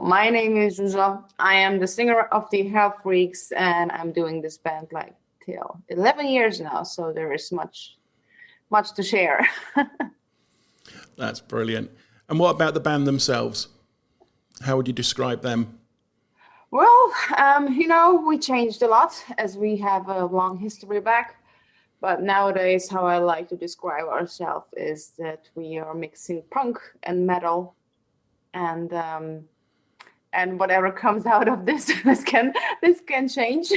my name is Zsuzsa. I am the singer of the Hellfreaks, and I'm doing this band like till 11 years now. So there is much to share. That's brilliant. And what about the band themselves? How would you describe them? Well, we changed a lot as we have a long history back. But nowadays, how I like to describe ourselves is that we are mixing punk and metal, and whatever comes out of this, this can change.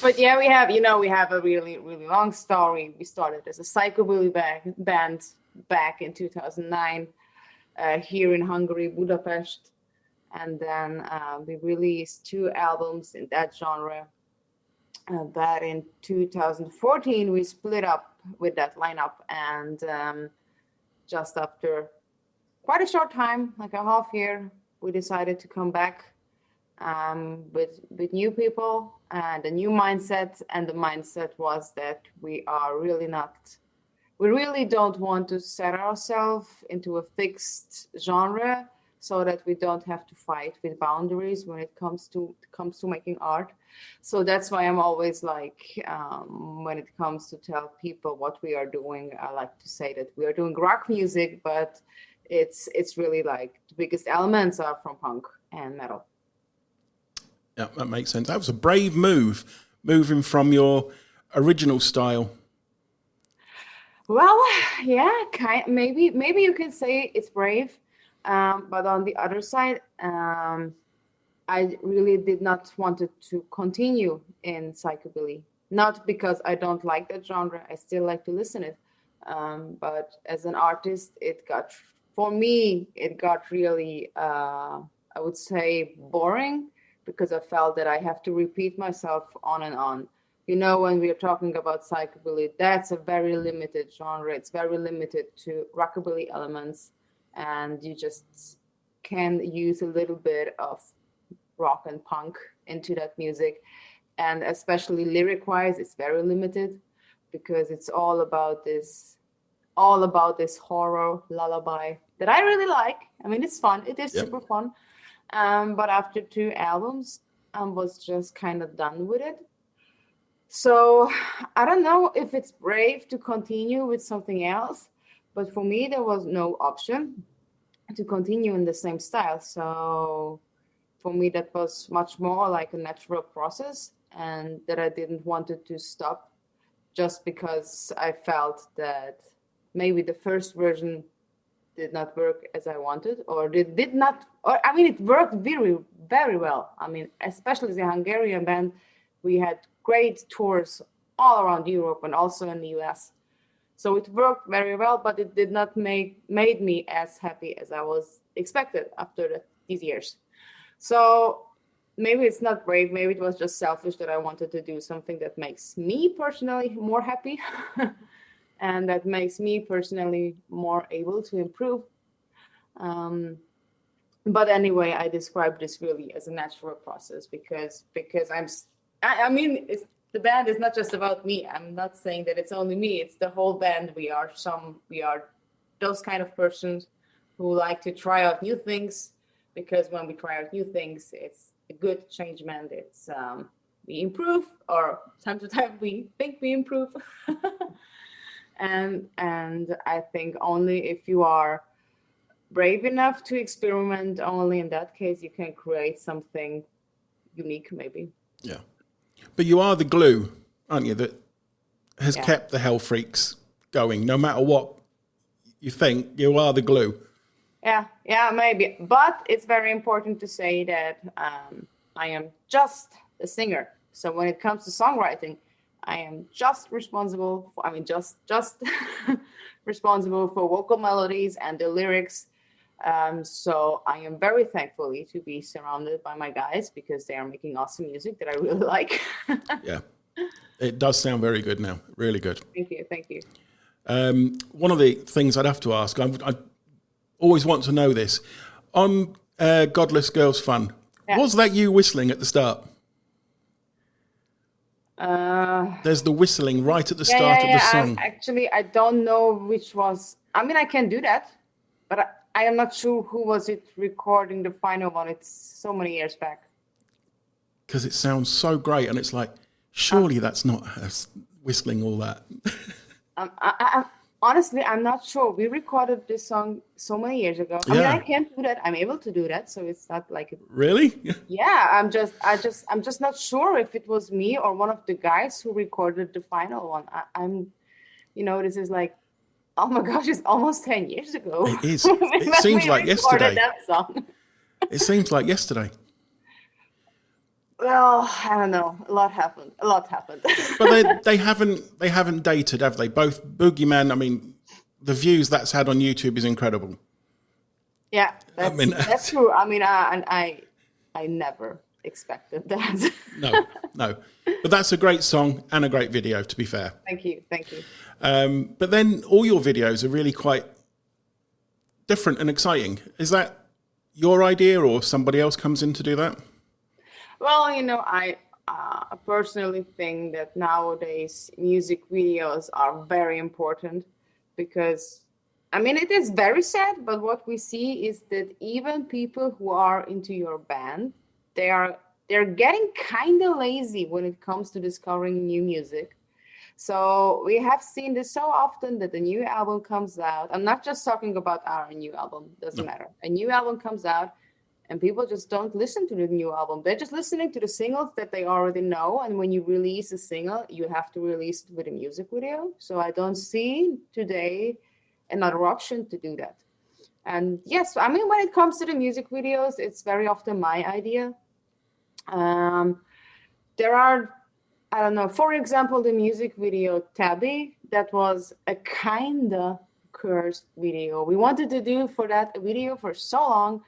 But yeah, we have a really really long story. We started as a psychobilly band back in 2009 here in Hungary, Budapest, and then we released 2 albums in that genre. That in 2014 we split up with that lineup, and just after quite a short time, like a half year, we decided to come back with new people and a new mindset. And the mindset was that we really don't want to set ourselves into a fixed genre, so that we don't have to fight with boundaries when it comes to making art. So that's why I'm always like, when it comes to tell people what we are doing, I like to say that we are doing rock music, but it's really like the biggest elements are from punk and metal. Yeah, that makes sense. That was a brave move, moving from your original style. Well, yeah, maybe you can say it's brave. But on the other side, I really did not want it to continue in psychobilly. Not because I don't like that genre, I still like to listen it. But as an artist, it got really, I would say, boring, because I felt that I have to repeat myself on and on. When we are talking about psychobilly, that's a very limited genre. It's very limited to rockabilly elements. And you just can use a little bit of rock and punk into that music. And especially lyric-wise, it's very limited, because it's all about this horror lullaby that I really like. I mean, it's fun. It is super fun. But after 2 albums, I was just kind of done with it. So I don't know if it's brave to continue with something else. But for me, there was no option to continue in the same style. So for me, that was much more like a natural process, and that I didn't want it to stop just because I felt that maybe the first version did not work as I wanted, or it did not, or I mean, it worked very, very well. I mean, especially the Hungarian band, we had great tours all around Europe and also in the US. So it worked very well, but it did not made me as happy as I was expected after these years. So maybe it's not brave. Maybe it was just selfish that I wanted to do something that makes me personally more happy and that makes me personally more able to improve. But anyway, I describe this really as a natural process because I mean, the band is not just about me. I'm not saying that it's only me. It's the whole band. We are those kind of persons who like to try out new things, because when we try out new things, it's a good changement. It's we improve, or time to time we think we improve. and I think only if you are brave enough to experiment, only in that case you can create something unique, maybe. Yeah. But you are the glue, aren't you, that has kept the Hellfreaks going. No matter what you think, you are the glue. Yeah, maybe. But it's very important to say that I am just a singer. So when it comes to songwriting, I am just responsible for, just responsible for vocal melodies and the lyrics. So I am very thankful to be surrounded by my guys, because they are making awesome music that I really like. Yeah, it does sound very good now. Really good. Thank you. One of the things I'd have to ask, I always want to know this. On Godless Girls Fun, was that you whistling at the start? There's the whistling right at the start of the song. Actually, I don't know which was. I mean, I can do that, but I am not sure who was it recording the final one. It's so many years back. Because it sounds so great, and it's like, surely that's not whistling all that. Honestly, I'm not sure. We recorded this song so many years ago. I mean, I can't do that. I'm able to do that, so it's not like Really? Yeah, I'm just not sure if it was me or one of the guys who recorded the final one. This is like, oh my gosh, it's almost 10 years ago. It is. It seems like yesterday. That song. It seems like yesterday. Well, I don't know. A lot happened. But they haven't dated, have they? Both Boogeyman. I mean, the views that's had on YouTube is incredible. Yeah, that's true. I mean, I never expected that. No. But that's a great song and a great video, to be fair. Thank you. But then all your videos are really quite different and exciting. Is that your idea, or somebody else comes in to do that? Well, I personally think that nowadays music videos are very important because, I mean, it is very sad, but what we see is that even people who are into your band, they're getting kind of lazy when it comes to discovering new music. So we have seen this so often that a new album comes out. I'm not just talking about our new album, doesn't matter. A new album comes out, and people just don't listen to the new album. They're just listening to the singles that they already know. And when you release a single, you have to release it with a music video. So I don't see today another option to do that. And yes, I mean, when it comes to the music videos, it's very often my idea. There are, I don't know, for example, the music video Tabby, that was a kind of cursed video. We wanted to do for that a video for so long.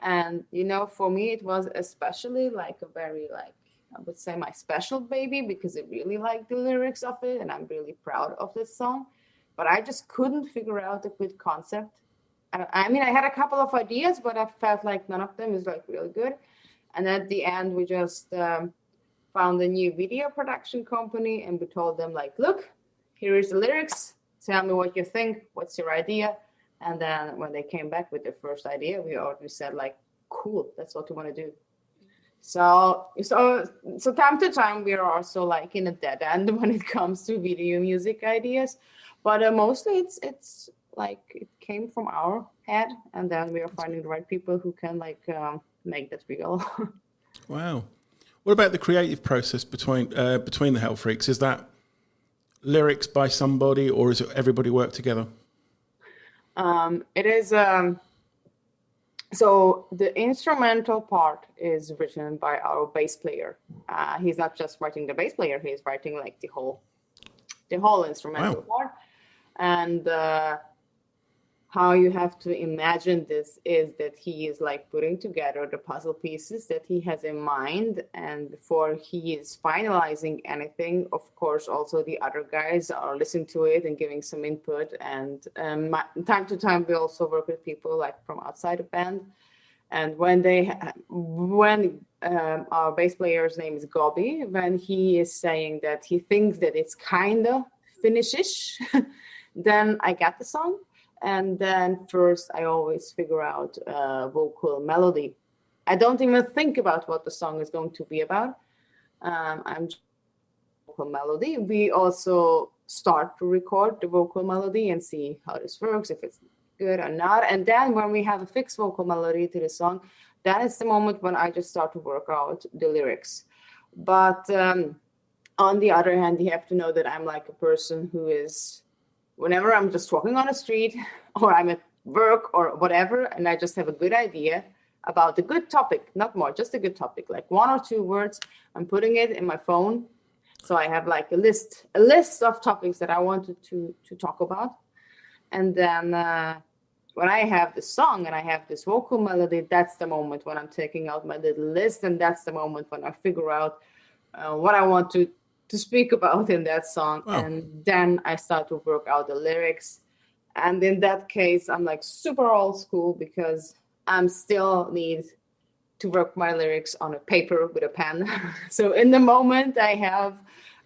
And, for me, it was especially like a very, I would say my special baby, because I really like the lyrics of it. And I'm really proud of this song. But I just couldn't figure out a good concept. I mean, I had a couple of ideas, but I felt like none of them is like really good. And at the end, we just found a new video production company, and we told them like, look, here is the lyrics. Tell me what you think. What's your idea? And then when they came back with their first idea, we said like, cool, that's what we want to do. So time to time, we are also like in a dead end when it comes to video music ideas. But mostly it's like it came from our head, and then we are finding the right people who can like make that real. Wow. What about the creative process between the Hellfreaks? Is that lyrics by somebody, or is it everybody work together? It is, so the instrumental part is written by our bass player. He's not just writing the bass player, he's writing like the whole instrumental part. And how you have to imagine this is that he is like putting together the puzzle pieces that he has in mind, and before he is finalizing anything, of course also the other guys are listening to it and giving some input. And time to time we also work with people like from outside the band. And when our bass player's name is Boogie, when he is saying that he thinks that it's kind of finish-ish, then I get the song. And then first I always figure out vocal melody. I don't even think about what the song is going to be about. I'm just vocal melody. We also start to record the vocal melody and see how this works, if it's good or not. And then when we have a fixed vocal melody to the song, that is the moment when I just start to work out the lyrics. But on the other hand, you have to know that I'm like a person who is, whenever I'm just walking on the street or I'm at work or whatever, and I just have a good idea about a good topic, not more, just a good topic, like 1 or 2 words, I'm putting it in my phone. So I have like a list of topics that I wanted to talk about. And then when I have the song and I have this vocal melody, that's the moment when I'm taking out my little list. And that's the moment when I figure out what I want to speak about in that song. Wow. And then I start to work out the lyrics. And in that case, I'm like super old school, because I'm still need to work my lyrics on a paper with a pen. So in the moment I have,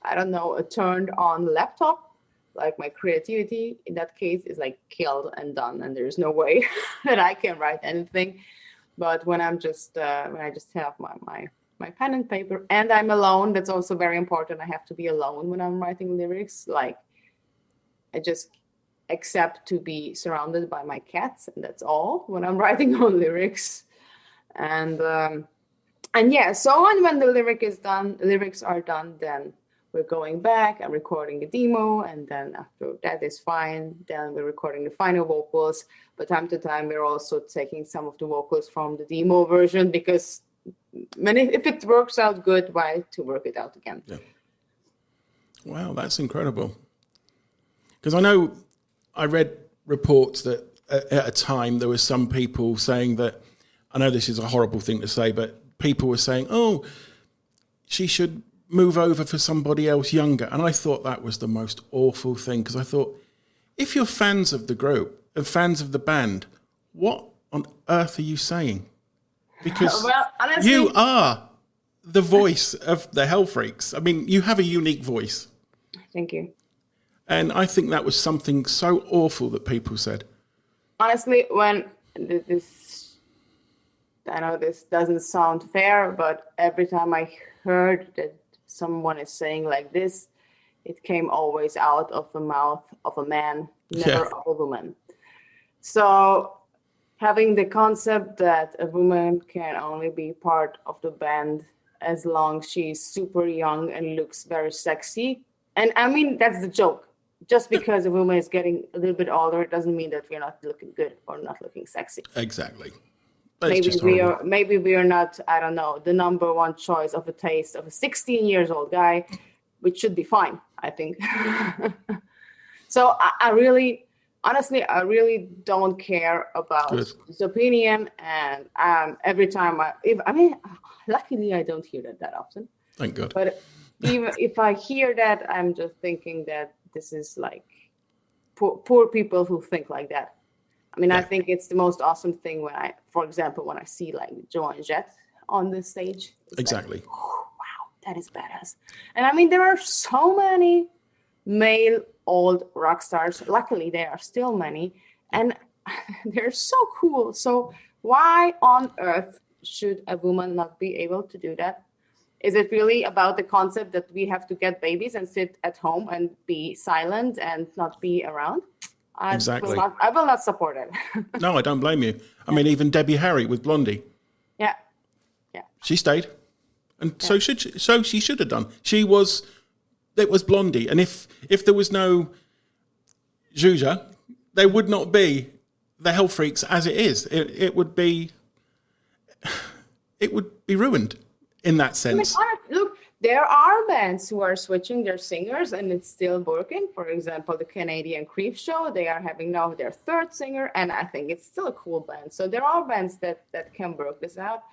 I don't know, a turned on laptop, like my creativity in that case is like killed and done, and there's no way that I can write anything. But when I'm just when I just have my pen and paper and I'm alone, that's also very important. I have to be alone when I'm writing lyrics. Like I just accept to be surrounded by my cats, and that's all when I'm writing on lyrics. And yeah, so when the lyrics are done, then we're going back and recording the demo, and then after that is fine, then we're recording the final vocals. But time to time, we're also taking some of the vocals from the demo version, because if it works out good, why to work it out again? Yeah. Wow, that's incredible. Because I know I read reports that at a time there were some people saying that, I know this is a horrible thing to say, but people were saying, oh, she should move over for somebody else younger. And I thought that was the most awful thing, because I thought, if you're fans of the group and fans of the band, what on earth are you saying? Because well, honestly, you are the voice of the Hellfreaks. I mean, you have a unique voice. Thank you. And I think that was something so awful that people said. Honestly, when this, I know this doesn't sound fair, but every time I heard that someone is saying like this, it came always out of the mouth of a man, never of a woman. So having the concept that a woman can only be part of the band as long as she's super young and looks very sexy. And I mean, that's the joke. Just because a woman is getting a little bit older, it doesn't mean that we're not looking good or not looking sexy. Exactly. Maybe we are not, I don't know, the number one choice of a taste of a 16 years old guy, which should be fine, I think. So I really, honestly, I really don't care about his opinion. And every time luckily I don't hear that often. Thank God. But even if I hear that, I'm just thinking that this is like poor people who think like that. I mean, I think it's the most awesome thing for example, when I see like Joe and Jet on the stage. Exactly. Like, oh, wow, that is badass. And I mean, there are so many male old rock stars. Luckily, there are still many, and they're so cool. So why on earth should a woman not be able to do that? Is it really about the concept that we have to get babies and sit at home and be silent and not be around? Exactly. I will not support it. No, I don't blame you. I mean, even Debbie Harry with Blondie. Yeah. She stayed. And so she should have done. It was Blondie. And if there was no Zsuzsa, there would not be the Hellfreaks as it is. It would be ruined in that sense. I mean, look, there are bands who are switching their singers and it's still working. For example, the Canadian Creep Show, they are having now their third singer, and I think it's still a cool band. So there are bands that can work this out.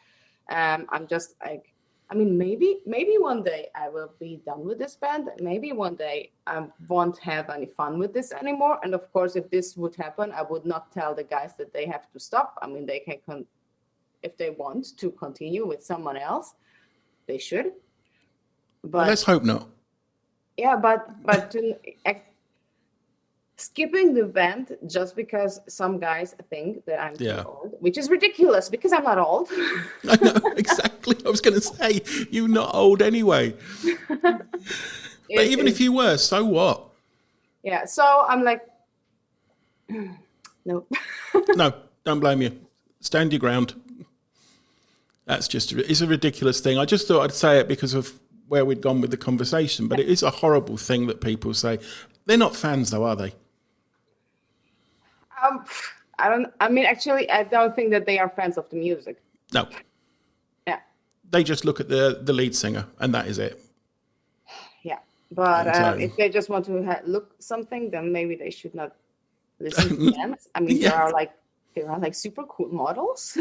I'm just like, I mean, maybe one day I will be done with this band. Maybe one day I won't have any fun with this anymore. And of course, if this would happen, I would not tell the guys that they have to stop. I mean, they can, if they want to continue with someone else, they should. But well, let's hope not. Yeah, but skipping the band just because some guys think that I'm too old, which is ridiculous because I'm not old. I know, exactly. I was going to say, you're not old anyway. But even if you were, so what? Yeah, so I'm like, no. No, don't blame you. Stand your ground. That's it's a ridiculous thing. I just thought I'd say it because of where we'd gone with the conversation, but it is a horrible thing that people say. They're not fans though, are they? I don't think that they are fans of the music. No. Yeah. They just look at the lead singer and that is it. Yeah. But if they just want to look something, then maybe they should not listen to bands. I mean, there are like super cool models.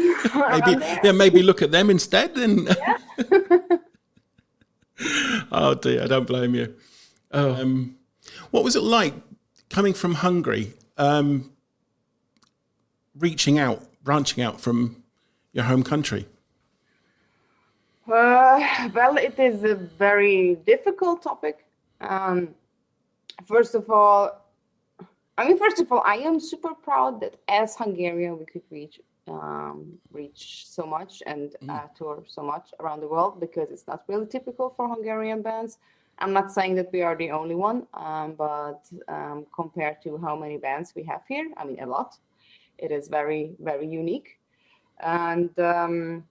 Maybe look at them instead. Then. Yeah. Oh dear, I don't blame you. What was it like coming from Hungary, branching out from your home country? Well, it is a very difficult topic. First of all, I am super proud that as Hungarian we could reach so much and tour so much around the world, because it's not really typical for Hungarian bands. I'm not saying that we are the only one, but compared to how many bands we have here, I mean a lot. It is very, very unique. And the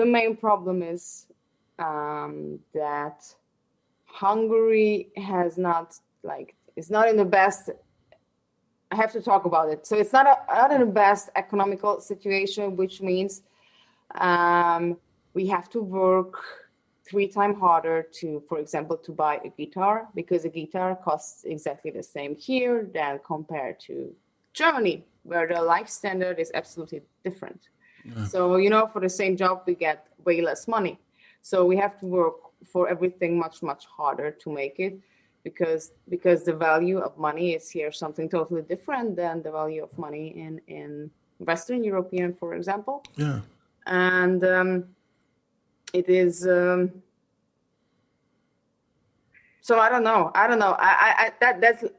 main problem is that Hungary is not in the best. I have to talk about it. So it's not in the best economical situation, which means we have to work 3 times harder to, for example, to buy a guitar, because a guitar costs exactly the same here than compared to Germany, where the life standard is absolutely different. Yeah. So, for the same job, we get way less money. So we have to work for everything much, much harder to make it, because the value of money is here something totally different than the value of money in Western European, for example. Yeah. And it is so I don't know.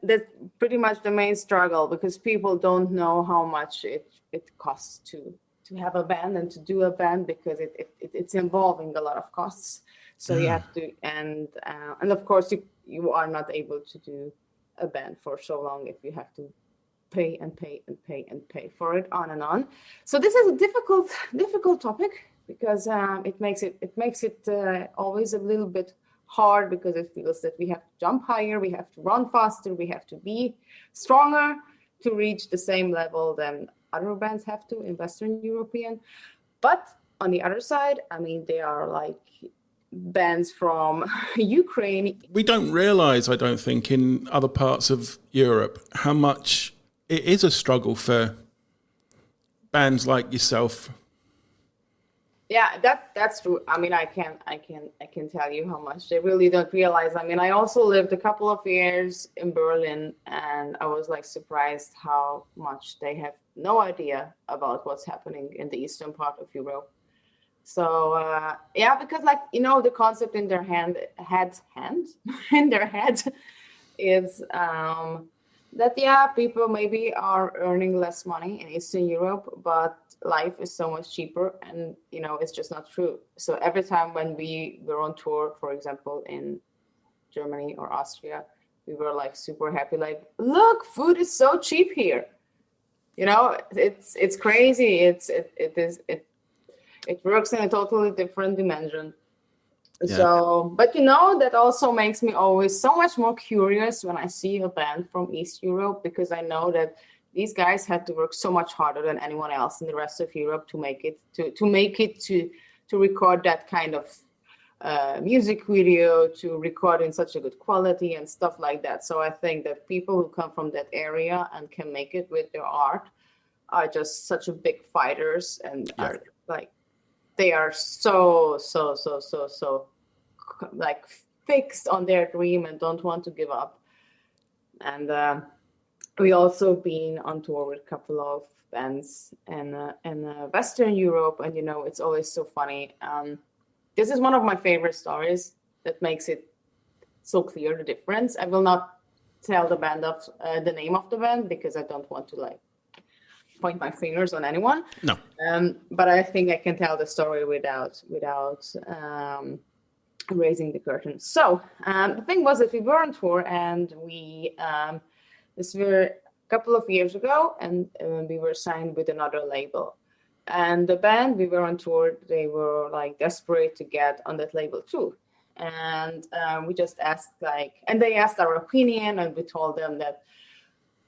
That's pretty much the main struggle, because people don't know how much it costs to have a band and to do a band, because it's involving a lot of costs. So you have to, and of course you are not able to do a band for so long if you have to pay and pay and pay and pay for it on and on. So this is a difficult topic, because it makes it always a little bit hard, because it feels that we have to jump higher, we have to run faster, we have to be stronger to reach the same level than other bands have to in Western European. But on the other side, I mean, they are like bands from Ukraine. We don't realize, I don't think, in other parts of Europe how much it is a struggle for bands like yourself. Yeah, that's true. I mean, I can tell you how much they really don't realize. I mean, I also lived a couple of years in Berlin, and I was like surprised how much they have no idea about what's happening in the eastern part of Europe. So yeah, because the concept in their head is that people maybe are earning less money in Eastern Europe, but life is so much cheaper, and it's just not true. So every time when we were on tour, for example, in Germany or Austria, we were like super happy, like, look, food is so cheap here. It's crazy. It works in a totally different dimension. Yeah. So, but that also makes me always so much more curious when I see a band from East Europe, because I know that these guys had to work so much harder than anyone else in the rest of Europe to make it to record that kind of music video, to record in such a good quality and stuff like that. So I think that people who come from that area and can make it with their art are just such a big fighters, and are like, they are so like fixed on their dream and don't want to give up. And we also been on tour with a couple of bands in Western Europe, and it's always so funny. This is one of my favorite stories that makes it so clear, the difference. I will not tell the name of the band, because I don't want to point my fingers on anyone. No. But I think I can tell the story without raising the curtain. So the thing was that we were on tour, and this were a couple of years ago, and we were signed with another label. And the band we were on tour, they were like desperate to get on that label too. And we just asked and they asked our opinion, and we told them that,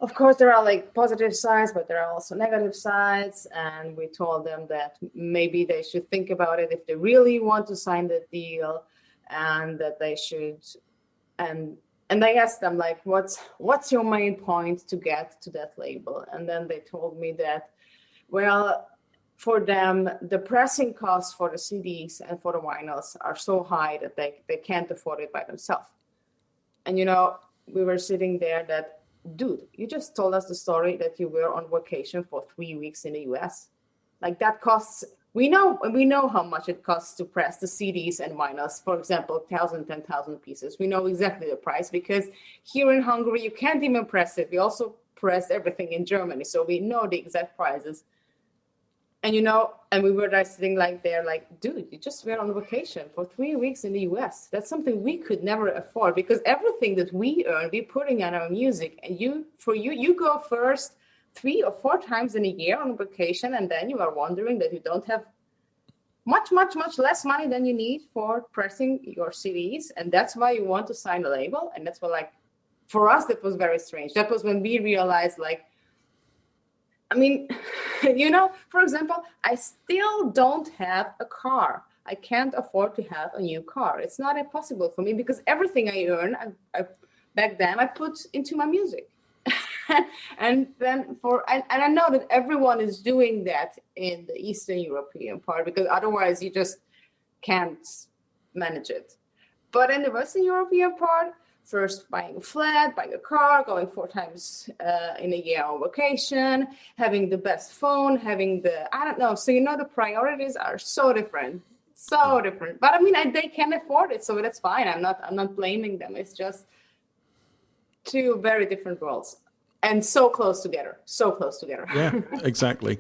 of course, there are like positive sides, but there are also negative sides. And we told them that maybe they should think about it if they really want to sign the deal, and that they should. And I asked them, like, what's your main point to get to that label? And then they told me that, well, for them, the pressing costs for the CDs and for the vinyls are so high that they can't afford it by themselves. And, we were sitting there that, dude, you just told us the story that you were on vacation for 3 weeks in the US. Like, that costs We know how much it costs to press the CDs and vinyls, for example, 1,000, 10,000 pieces. We know exactly the price because here in Hungary, you can't even press it. We also press everything in Germany, so we know the exact prices. And and we were just sitting there like, dude, you just went on vacation for 3 weeks in the US. That's something we could never afford because everything that we earn, we're putting on our music. And you go first 3 or 4 times in a year on vacation, and then you are wondering that you don't have much less money than you need for pressing your CDs. And that's why you want to sign a label. And that's what, for us, that was very strange. That was when we realized, for example, I still don't have a car. I can't afford to have a new car. It's not impossible for me because everything I earn, back then, I put into my music. and I know that everyone is doing that in the Eastern European part because otherwise you just can't manage it. But in the Western European part, first buying a flat, buying a car, going 4 times in a year on vacation, having the best phone, having I don't know. So, the priorities are so different. So different. But they can afford it, so that's fine. I'm not blaming them. It's just 2 very different worlds. And so close together. Yeah, exactly.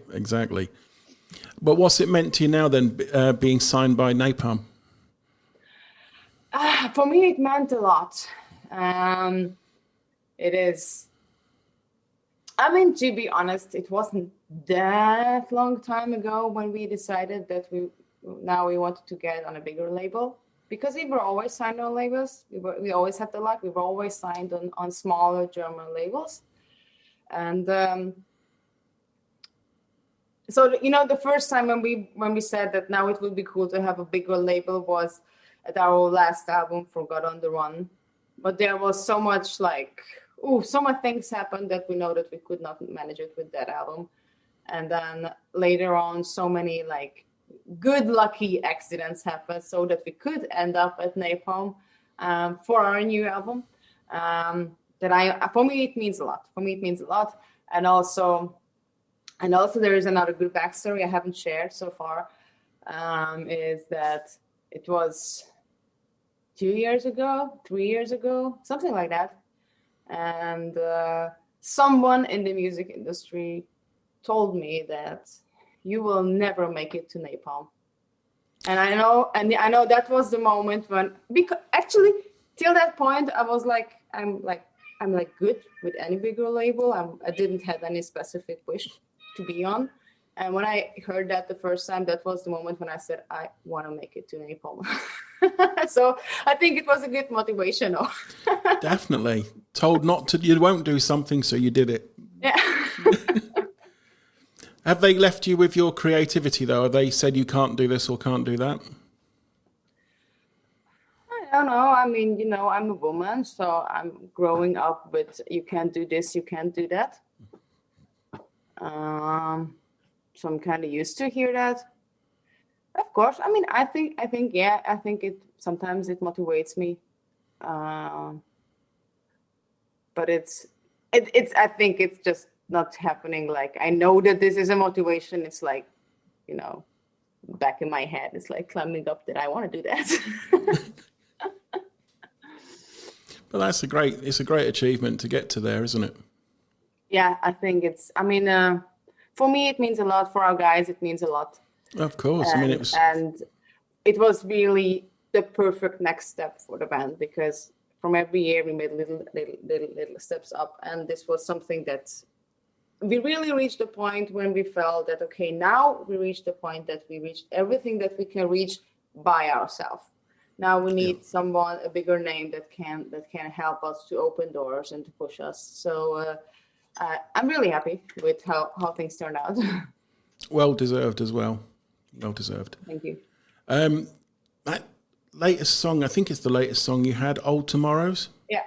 But what's it meant to you now then, being signed by Napalm? For me, it meant a lot. It is. To be honest, it wasn't that long time ago when we decided that we wanted to get on a bigger label. Because we were always signed on labels. We always had the luck. We were always signed on smaller German labels. And so, the first time when we said that now it would be cool to have a bigger label was at our last album, For God on the Run. But there was so much so much things happened that we know that we could not manage it with that album. And then later on, so many good lucky accidents happened so that we could end up at Napalm for our new album. For me, it means a lot. And also there is another good backstory I haven't shared so far, is that it was 2 years ago, 3 years ago, something like that. And someone in the music industry told me that you will never make it to Napalm. And I know that was the moment when, because actually till that point I was I'm good with any bigger label. I didn't have any specific wish to be on. And when I heard that the first time, that was the moment when I said, I want to make it to Napalm. So I think it was a good motivation. Definitely. Told not to, you won't do something, so you did it. Yeah. Have they left you with your creativity, though? Have they said you can't do this or can't do that? I don't know. I'm a woman, so I'm growing up with you can't do this, you can't do that. So I'm kind of used to hear that. Of course, I think it sometimes it motivates me, but it's I think it's just not happening. I know that this is a motivation. It's back in my head. It's climbing up that I want to do that. But it's a great achievement to get to there, isn't it? Yeah, I think it's. For me, it means a lot. For our guys, it means a lot. Of course. And it was really the perfect next step for the band because from every year we made little steps up, and this was something that we really reached the point when we felt that okay, now we reached the point that we reached everything that we can reach by ourselves. Now we need someone, a bigger name that can help us to open doors and to push us. So I'm really happy with how things turned out. Well deserved as well. Well deserved. Thank you. That latest song, I think it's the latest song you had, Old Tomorrows. Yeah.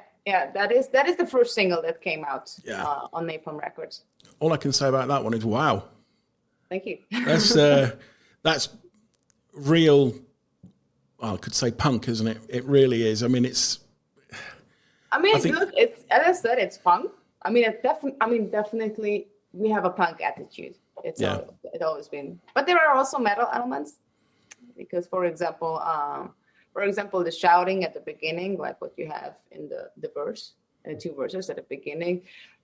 That is the first single that came out on Napalm Records. All I can say about that one is wow. Thank you. That's real. Well, I could say punk, isn't it? It really is. Look, it's as I said, it's punk. Definitely we have a punk attitude. It's always been. But there are also metal elements because, for example, the shouting at the beginning, like what you have in the verse, two verses at the beginning,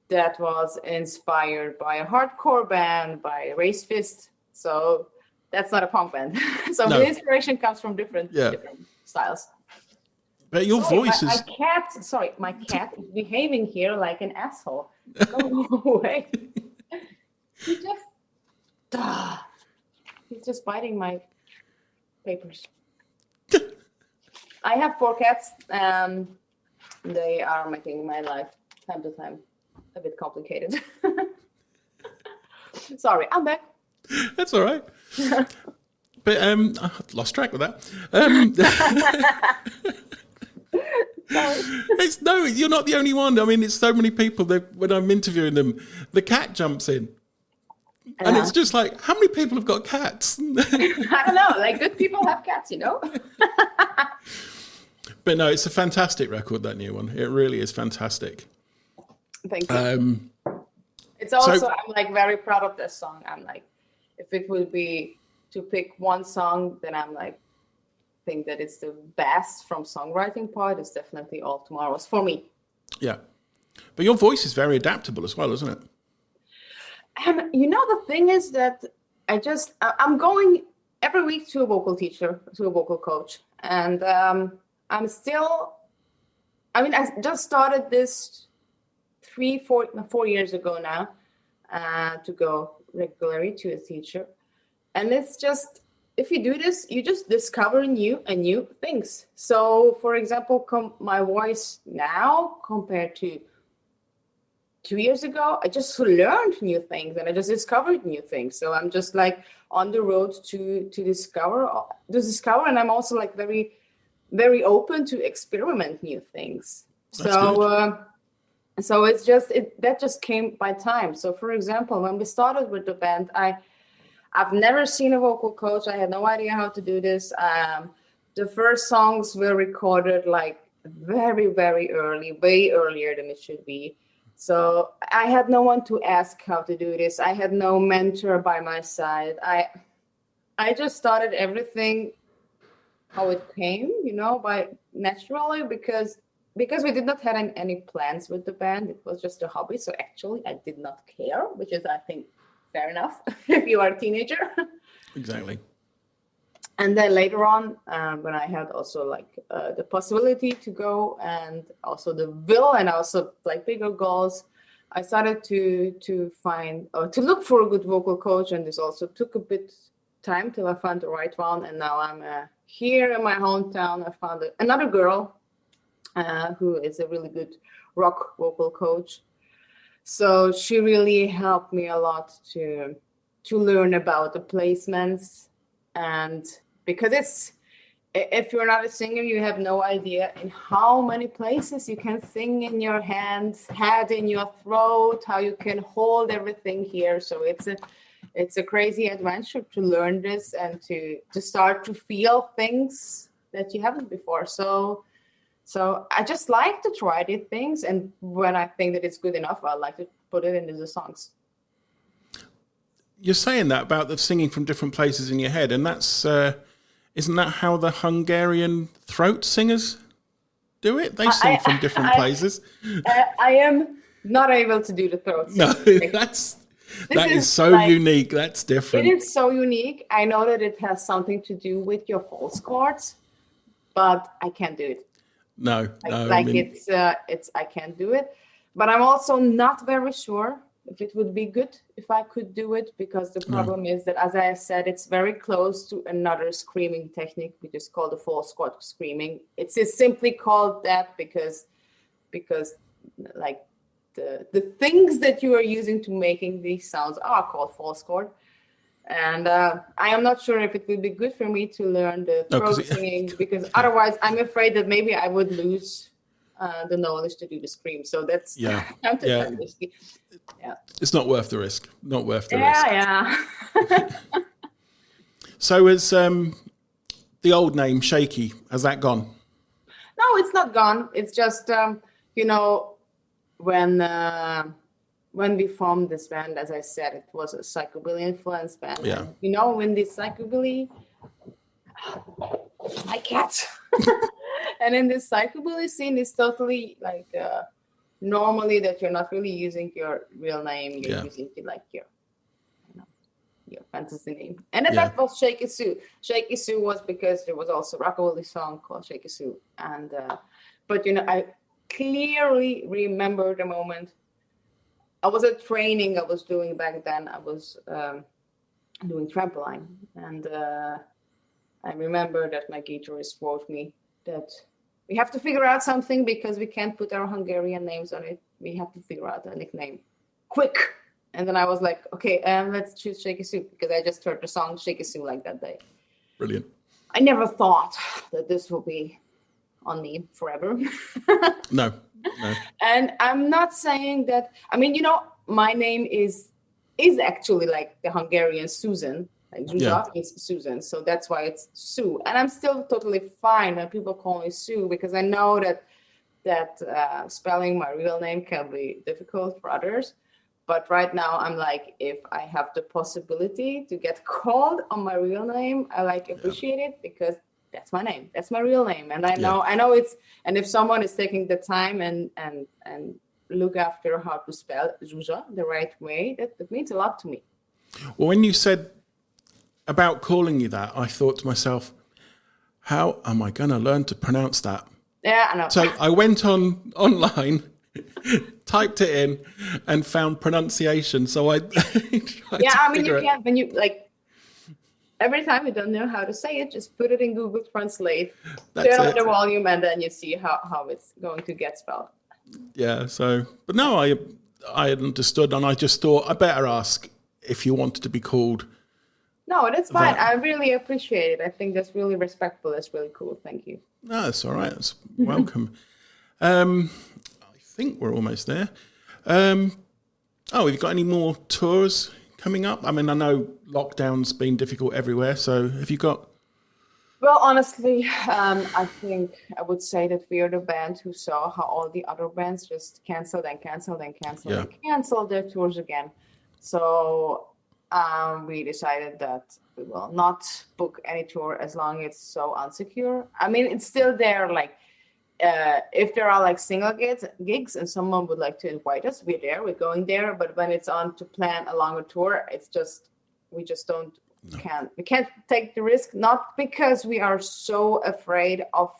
that was inspired by a hardcore band, by Race Fist. So that's not a punk band. So the inspiration comes from different styles. But your voice is... My cat is behaving here like an asshole. Go away. He's just biting my papers. I have 4 cats, and they are making my life, time to time, a bit complicated. Sorry, I'm back. That's all right. But I've lost track of that. No, you're not the only one. I mean, it's so many people that when I'm interviewing them, the cat jumps in. And it's just like, how many people have got cats? I don't know. Like, good people have cats, you know? But no, it's a fantastic record, that new one. It really is fantastic. Thank you. It's also, I'm like very proud of this song. I'm like, if it would be to pick one song, then I'm like, think that it's the best from songwriting part. It's definitely All Tomorrows for me. Yeah. But your voice is very adaptable as well, isn't it? And you know, the thing is that I'm going every week to a vocal teacher, to a vocal coach. And I just started this 4 years ago now to go regularly to a teacher. And it's just, if you do this, you just discover new things. So, for example, my voice now compared to 2 years ago, I just learned new things and I just discovered new things. So I'm just like on the road to discover, and I'm also like very, very open to experiment new things. So it's just that just came by time. So, for example, when we started with the band, I've never seen a vocal coach. I had no idea how to do this. The first songs were recorded like very, very early, way earlier than it should be. So I had no one to ask how to do this. I had no mentor by my side. I just started everything how it came, you know, by naturally because we did not have any plans with the band. It was just a hobby. So actually I did not care, which is, I think, fair enough if you are a teenager. Exactly. And then later on, when I had also like the possibility to go and also the will and also like bigger goals, I started to find or to look for a good vocal coach. And this also took a bit time till I found the right one. And now I'm here in my hometown. I found another girl who is a really good rock vocal coach. So she really helped me a lot to learn about the placements, and because if you're not a singer, you have no idea in how many places you can sing in your hands, head in your throat, how you can hold everything here. So it's a crazy adventure to learn this and to start to feel things that you haven't before. So I just like to try these things, and when I think that it's good enough, I like to put it into the songs. You're saying that about the singing from different places in your head, and that's isn't that how the Hungarian throat singers do it? They sing from different places. I am not able to do the throat singing. No, that is so like, unique. That's different. It is so unique. I know that it has something to do with your false chords, but I can't do it. No, it's I can't do it. But I'm also not very sure if it would be good if I could do it, because the problem is that, as I said, it's very close to another screaming technique, which is called the false chord screaming. It's just simply called that because like the things that you are using to making these sounds are called false chord. And I am not sure if it would be good for me to learn the throat singing, because otherwise I'm afraid that maybe I would lose the knowledge to do the scream. So that's risky. Yeah. It's not worth the risk. Not worth the risk. Yeah. So is the old name SHAKEY, has that gone? No, it's not gone. It's just when when we formed this band, as I said, it was a psychobilly influenced band. Yeah. And, you know, when this psychobilly, my cat, and in this psychobilly scene, it's totally like normally that you're not really using your real name, you're using like your fantasy name. And that was Shaky Sue. Shaky Sue was because there was also a rockabilly song called Shaky Sue. And but you know, I clearly remember the moment. I was at training I was doing back then. I was doing trampoline, and I remember that my guitarist wrote me that we have to figure out something because we can't put our Hungarian names on it. We have to figure out a nickname quick. And then I was like, okay, let's choose Shaky Sue, because I just heard the song Shaky Sue like that day. Brilliant. I never thought that this will be on me forever. No. And I'm not saying that, I mean, you know, my name is actually like the Hungarian Susan. Like Zsuzsa is Susan, so that's why it's Sue. And I'm still totally fine when people call me Sue, because I know that spelling my real name can be difficult for others. But right now, I'm like, if I have the possibility to get called on my real name, I like appreciate it, because that's my name. That's my real name. And I know it's, and if someone is taking the time and look after how to spell Zsuzsa the right way, that means a lot to me. Well, when you said about calling you that, I thought to myself, how am I going to learn to pronounce that? Yeah, I know. So I went online, typed it in, and found pronunciation. So I I mean, you can, when you like, every time you don't know how to say it, just put it in Google Translate, turn up the volume, and then you see how it's going to get spelled. Yeah, so, but no, I understood, and I just thought I better ask if you wanted to be called. No, that's fine. I really appreciate it. I think that's really respectful. That's really cool. Thank you. No, that's all right. That's welcome. I think we're almost there. Have you got any more tours coming up? I mean, I know lockdown's been difficult everywhere, so have you got? Well, honestly, I think I would say that we are the band who saw how all the other bands just canceled and canceled their tours again. So we decided that we will not book any tour as long as it's so unsecure. I mean, it's still there, like, if there are like single gigs and someone would like to invite us, we're there, we're going there. But when it's on to plan a longer tour, it's just, we just we can't take the risk, not because we are so afraid of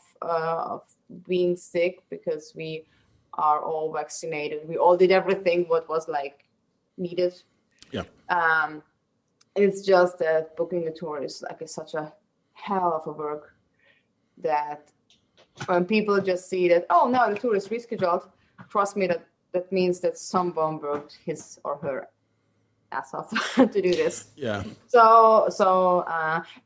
being sick, because we are all vaccinated. We all did everything what was like needed. Yeah. It's just that booking a tour is like such a hell of a work that when people just see that, oh no, the tour is rescheduled, trust me, that means that someone worked his or her ass off to do this. Yeah. So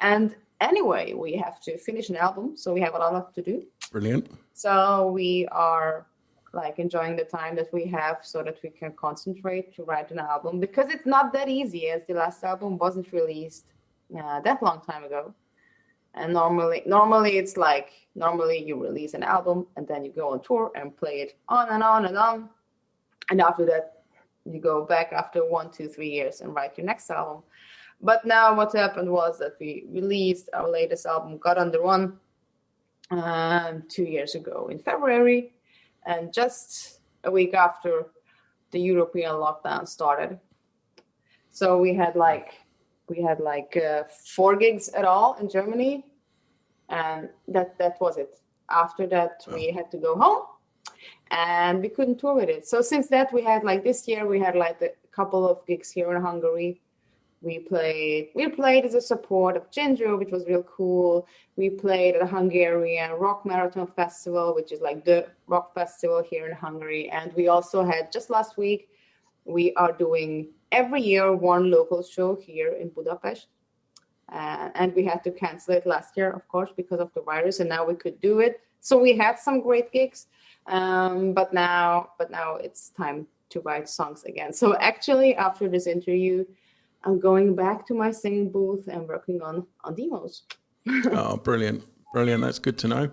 and anyway, we have to finish an album, so we have a lot to do. Brilliant. So we are like enjoying the time that we have so that we can concentrate to write an album, because it's not that easy, as the last album wasn't released that long time ago. And normally it's like, normally you release an album and then you go on tour and play it on and on and on. And after that, you go back after 1, 2, 3 years and write your next album. But now what happened was that we released our latest album, God on the Run, 2 years ago in February. And just a week after the European lockdown started. So we had like 4 gigs at all in Germany, and that was it. After that, we had to go home, and we couldn't tour with it. So since that, we had like this year, we had like a couple of gigs here in Hungary. We played as a support of Ginger, which was real cool. We played at a Hungarian Rock Marathon Festival, which is like the rock festival here in Hungary. And we also had, just last week, we are doing every year one local show here in Budapest. And we had to cancel it last year, of course, because of the virus, and now we could do it. So we had some great gigs, but now it's time to write songs again. So actually, after this interview, I'm going back to my singing booth and working on demos. Oh, brilliant. That's good to know.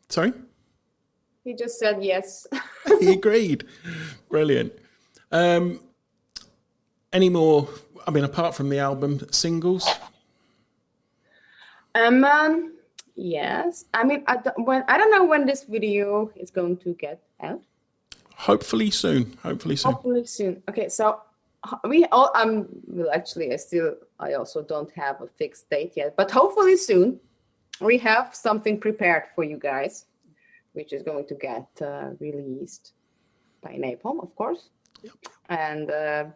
Sorry? He just said yes. He agreed. Brilliant. Any more, I mean, apart from the album, singles? Yes. I mean, I don't know when this video is going to get out. Hopefully soon. Hopefully soon. Okay, so we all well, actually I also don't have a fixed date yet, but hopefully soon we have something prepared for you guys, which is going to get released by Napalm, of course. Yep. And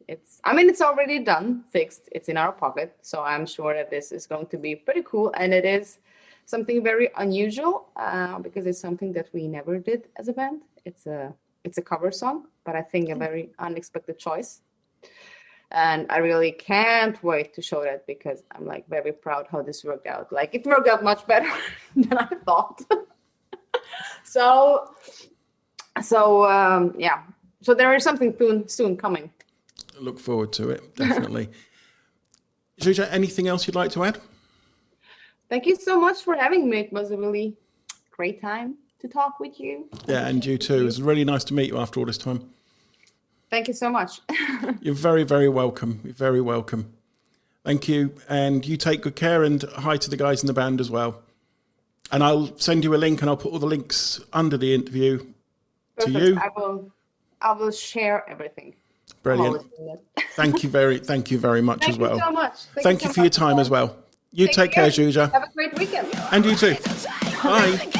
it's already done, fixed. It's in our pocket. So I'm sure that this is going to be pretty cool. And it is something very unusual because it's something that we never did as a band. It's a cover song, but I think a very unexpected choice. And I really can't wait to show that because I'm like very proud how this worked out. Like it worked out much better than I thought. So yeah. So there is something soon coming. Look forward to it, definitely. Zsuzsa, anything else you'd like to add? Thank you so much for having me. It was a really great time to talk with you. Yeah, and you too. It was really nice to meet you after all this time. Thank you so much. You're very, very welcome. You're very welcome. Thank you. And you take good care, and hi to the guys in the band as well. And I'll send you a link, and I'll put all the links under the interview. Perfect. To you. I will share everything. Brilliant. Thank you very much as well. Thank you so much. Thank you for your time as well. You take care, Zsuzsa. Have a great weekend. And you too. Bye.